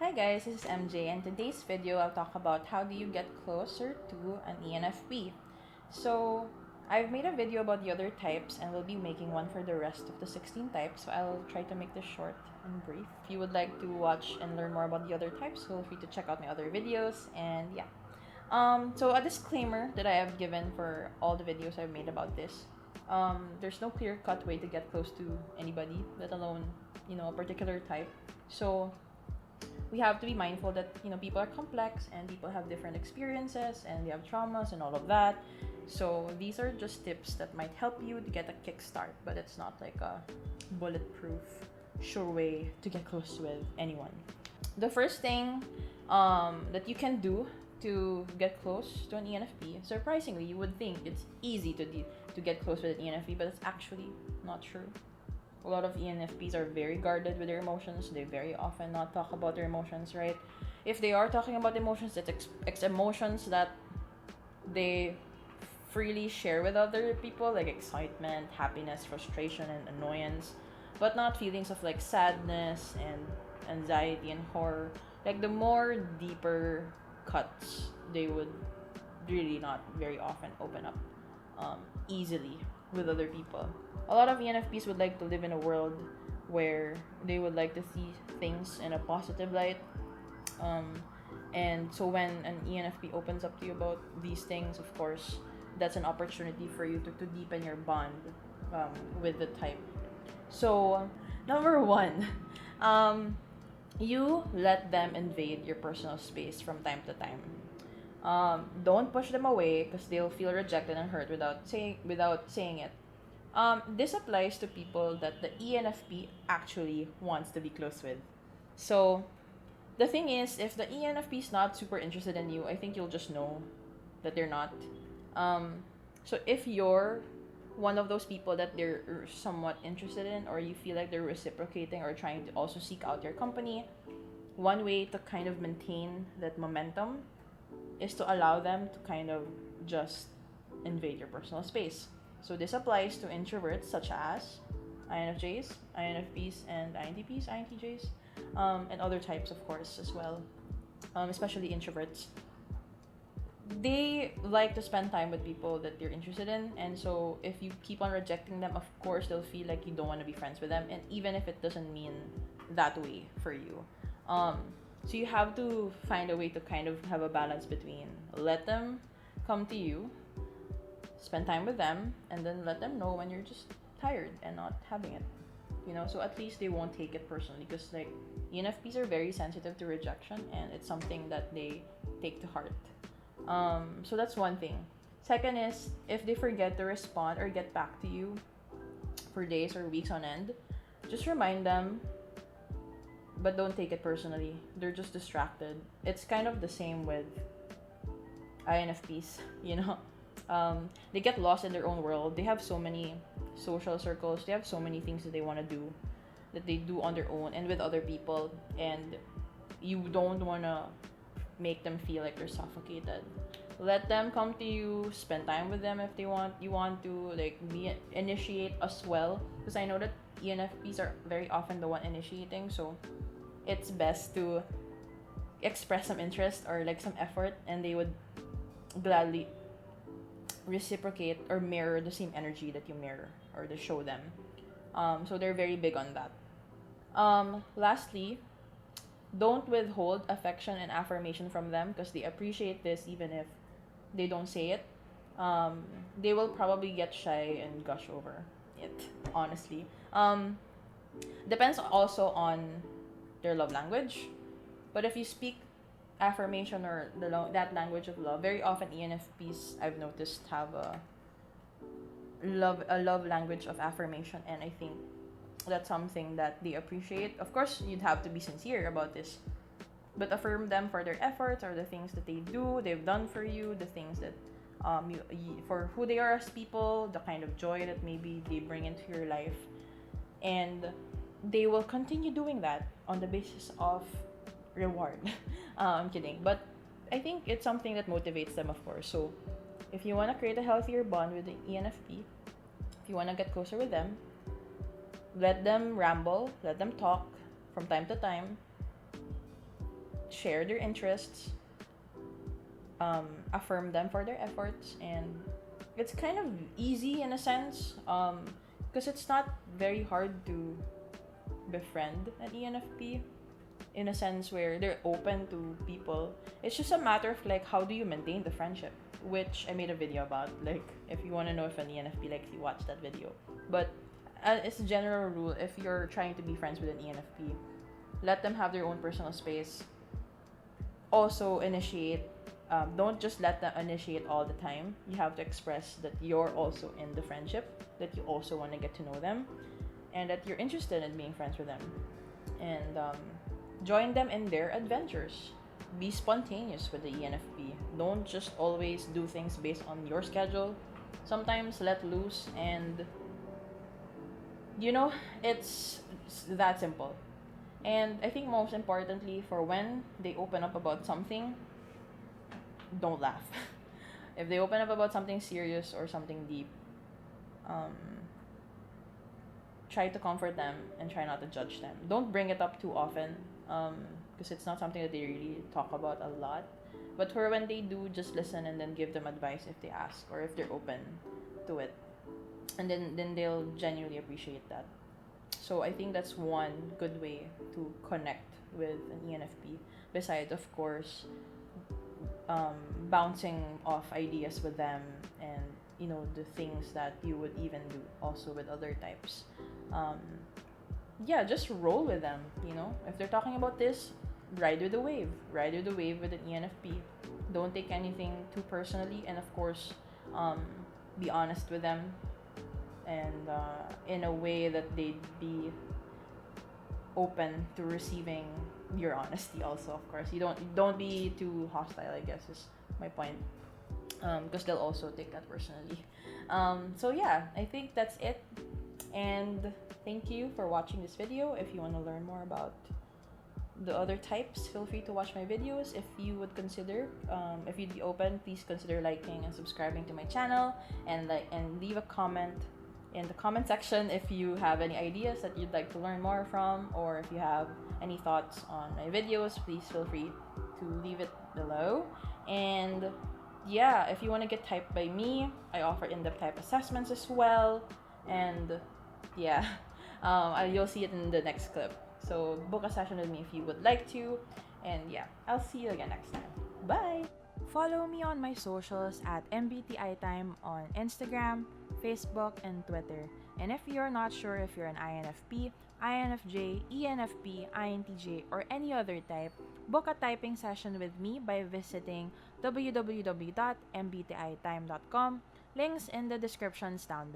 Hi guys, this is MJ, and today's video I'll talk about how do you get closer to an ENFP. So I've made a video about the other types and we'll be making one for the rest of the 16 types, so I'll try to make this short and brief. If you would like to watch and learn more about the other types, feel free to check out my other videos, and yeah. So a disclaimer that I have given for all the videos I've made about this. There's no clear-cut way to get close to anybody, let alone, a particular type. So we have to be mindful that people are complex and people have different experiences and they have traumas and all of that. So these are just tips that might help you to get a kickstart, but it's not like a bulletproof sure way to get close with anyone. The first thing that you can do to get close to an ENFP, surprisingly, you would think it's easy to get close with an ENFP, but it's actually not true. A lot of ENFPs are very guarded with their emotions. They very often not talk about their emotions, right? If they are talking about emotions, it's emotions that they freely share with other people, like excitement, happiness, frustration, and annoyance, but not feelings of like sadness and anxiety and horror. Like the more deeper cuts, they would really not very often open up easily with other people. A lot of ENFPs would like to live in a world where they would like to see things in a positive light. Um, and so when an ENFP opens up to you about these things, of course, that's an opportunity for you to deepen your bond with the type. So, number one, you let them invade your personal space from time to time. Don't push them away because they'll feel rejected and hurt without saying it. This applies to people that the ENFP actually wants to be close with. So the thing is, if the ENFP is not super interested in you, I think you'll just know that they're not. Um, so if you're one of those people that they're somewhat interested in, or you feel like they're reciprocating or trying to also seek out your company, one way to kind of maintain that momentum is to allow them to kind of just invade your personal space. So this applies to introverts such as INFJs, INFPs, and INTPs, INTJs, and other types, of course, as well, especially introverts. They like to spend time with people that they're interested in, and so if you keep on rejecting them, of course, they'll feel like you don't want to be friends with them, and even if it doesn't mean that way for you. Um, so you have to find a way to kind of have a balance between let them come to you, spend time with them, and then let them know when you're just tired and not having it. So at least they won't take it personally, because like ENFPs are very sensitive to rejection and it's something that they take to heart. So that's one thing. Second is, if they forget to respond or get back to you for days or weeks on end, just remind them, but don't take it personally. They're just distracted. It's kind of the same with INFPs, they get lost in their own world. They have so many social circles, they have so many things that they want to do, that they do on their own and with other people, and you don't want to make them feel like they're suffocated. Let them come to you, spend time with them if you want to, like, initiate as well, because I know that ENFPs are very often the one initiating, so it's best to express some interest or like some effort, and they would gladly reciprocate or mirror the same energy that you mirror or to show them. So they're very big on that. Lastly, don't withhold affection and affirmation from them, because they appreciate this even if they don't say it. They will probably get shy and gush over it, honestly. Depends also on their love language. But if you speak affirmation or that language of love, very often ENFPs, I've noticed, have a love language of affirmation, and I think that's something that they appreciate. Of course, you'd have to be sincere about this, but affirm them for their efforts or the things that they've done for you, the things that for who they are as people, the kind of joy that maybe they bring into your life, and they will continue doing that on the basis of reward. I'm kidding, but I think it's something that motivates them, of course. So if you want to create a healthier bond with the ENFP, if you want to get closer with them, let them ramble, let them talk from time to time, share their interests, affirm them for their efforts, and it's kind of easy in a sense, because it's not very hard to befriend an ENFP, in a sense where they're open to people. It's just a matter of like how do you maintain the friendship, which I made a video about. Like if you want to know if an ENFP likes you, watch that video. But it's a general rule, if you're trying to be friends with an ENFP, let them have their own personal space. Also initiate. Don't just let them initiate all the time. You have to express that you're also in the friendship, that you also want to get to know them, and that you're interested in being friends with them. And join them in their adventures. Be spontaneous with the ENFP. Don't just always do things based on your schedule. Sometimes let loose, and it's that simple. And I think most importantly, for when they open up about something, don't laugh. If they open up about something serious or something deep, try to comfort them and try not to judge them. Don't bring it up too often, because it's not something that they really talk about a lot. But for when they do, just listen and then give them advice if they ask or if they're open to it. And then they'll genuinely appreciate that. So I think that's one good way to connect with an ENFP, besides, of course, bouncing off ideas with them, and the things that you would even do also with other types. Just roll with them. If they're talking about this, ride with the wave with an ENFP. Don't take anything too personally, and of course, be honest with them, and in a way that they'd be open to receiving your honesty also. Of course, you don't be too hostile, I guess, is my point, because they'll also take that personally. So yeah, I think that's it, and thank you for watching this video. If you want to learn more about the other types, feel free to watch my videos. If you would consider, if you'd be open, please consider liking and subscribing to my channel, and leave a comment in the comment section if you have any ideas that you'd like to learn more from, or if you have any thoughts on my videos, please feel free to leave it below. And yeah, if you want to get typed by me, I offer in-depth type assessments as well. And yeah, you'll see it in the next clip. So book a session with me if you would like to. And yeah, I'll see you again next time. Bye! Follow me on my socials at MBTI Time on Instagram, Facebook, and Twitter. And if you're not sure if you're an INFP, INFJ, ENFP, INTJ, or any other type, book a typing session with me by visiting www.mbtitime.com. Links in the descriptions down below.